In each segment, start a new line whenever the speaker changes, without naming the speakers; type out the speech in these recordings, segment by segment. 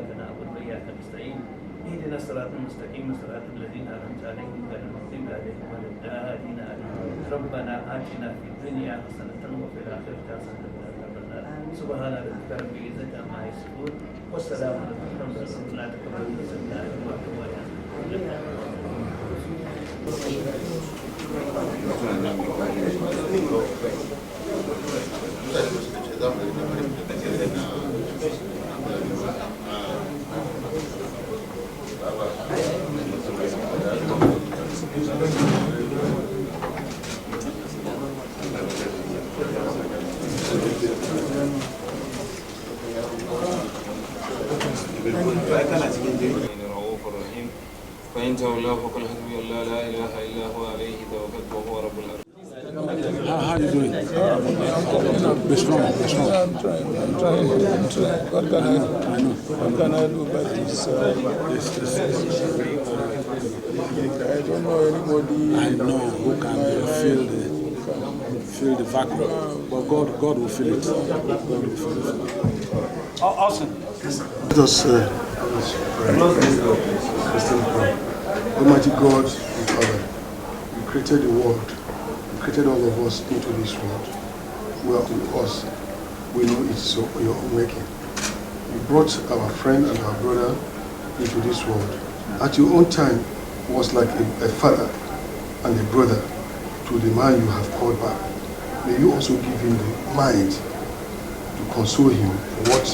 إياك نعبد وإياك نستعين اهدنا الصراط المستقيم صراط الذين أنعمت عليهم غير المغضوب عليهم ولا الضالين ربنا آتنا في الدنيا حسنة وفي الآخرة حسنة وقنا عذاب النار سبحان ربك رب العزة عما يصفون والسلام على المرسلين لا تقبل منا
فإن تولوا فقل حسبي الله لا إله إلا هو عليه توكلت وهو رب العرش.
How are you doing? Be strong, be strong.
I'm trying. What can I do about this? I don't know anybody.
I know who can fill the vacuum, but God will fill it. Awesome.
Let us pray. Almighty God, Father, you created the world. You created all of us into this world. Well, to us, we know it's your own making. You brought our friend and our brother into this world. At your own time, was like a father and a brother to the man you have called back. May you also give him the mind to console him for what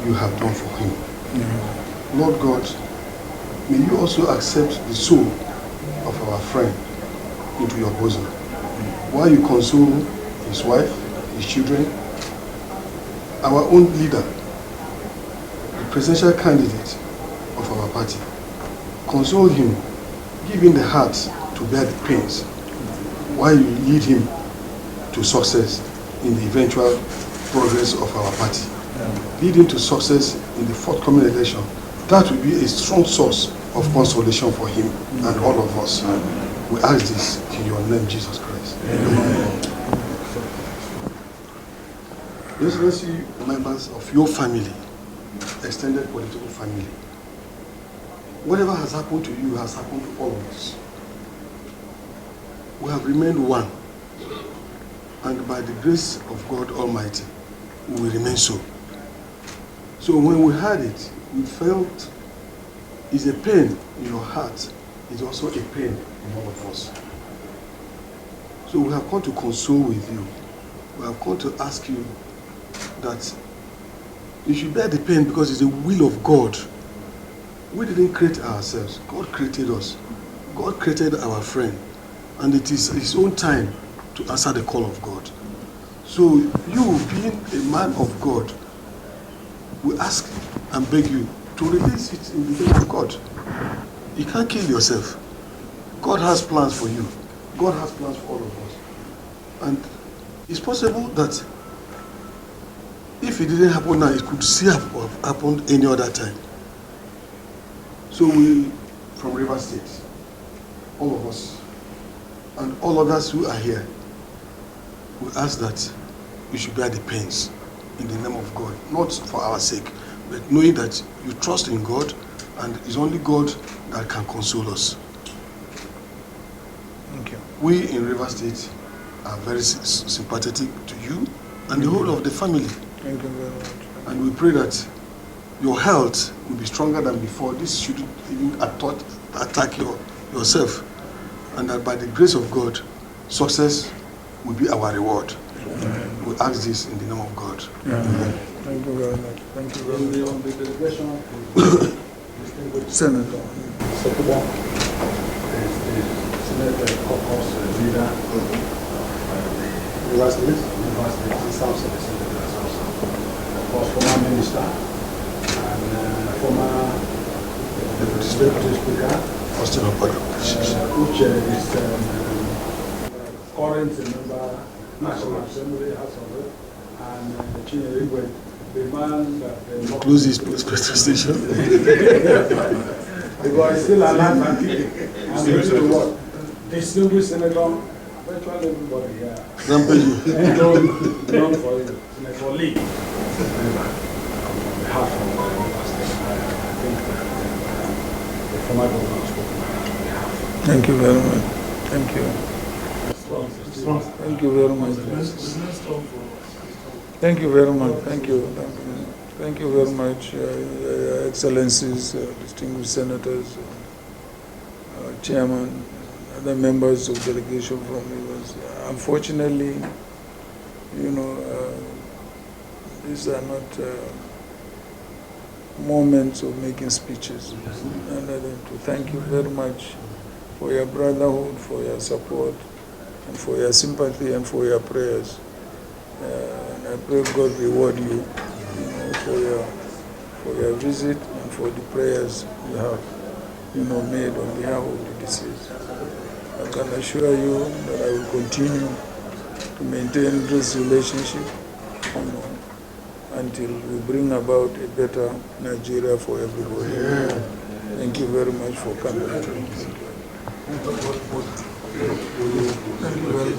you have done for him. Mm-hmm. Lord God, may you also accept the soul of our friend into your bosom. While you console his wife, his children, our own leader, the presidential candidate of our party, console him, give him the heart to bear the pains while you lead him to success in the eventual progress of our party. Lead him to success in the forthcoming election. That will be a strong source of consolation for him and all of us. We ask this in your name, Jesus Christ. Amen. Let's see members of your family, extended political family. Whatever has happened to you has happened to all of us. We have remained one. And by the grace of God Almighty, we will remain so. So when we heard it, we felt it's a pain in your heart. It's also a pain in all of us. So we have come to console with you. We have come to ask you that you should bear the pain because it's the will of God. We didn't create ourselves. God created us. God created our friend. And it is his own time to answer the call of God. So you, being a man of God, we ask and beg you to release it in the name of God. You can't kill yourself. God has plans for you. God has plans for all of us. And it's possible that if it didn't happen now, it could still have happened any other time. So we, from River State, all of us, and all of us who are here, we ask that you should bear the pains in the name of God, not for our sake, but knowing that you trust in God, and it's only God that can console us.
Thank you.
We in River State are very sympathetic to you and the whole of the family.
Thank you very much.
And we pray that your health will be stronger than before. This shouldn't even attack yourself. And that by the grace of God, success will be our reward. Amen. We ask this in the name of God. Amen.
Thank you very much. Thank you very much.
On the delegation,
Senator
Sekibo is the Senate caucus leader of the River State, South of the Senate also. Of course, former minister and former deputy speaker, Opara, which is current member, National Assembly, House of Rep, and Chinyere, the man that close his petrol station. Because still alive and kicking. And ready to work. Distinguished Senator, virtually everybody here. Known for you, Senator Lee. On behalf of the
Thank you very much. Thank you. Thank you very much. Thank you very much. Thank you. Thank you very much, Your Excellencies, distinguished senators, chairman, other members of delegation from Rivers. Unfortunately, you know, these are not moments of making speeches. And to thank you very much for your brotherhood, for your support, and for your sympathy and for your prayers. And I pray God reward you, for your visit and for the prayers you have, made on behalf of the deceased. I can assure you that I will continue to maintain this relationship, until we bring about a better Nigeria for everybody. Thank you very much for coming. Thank you very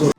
much.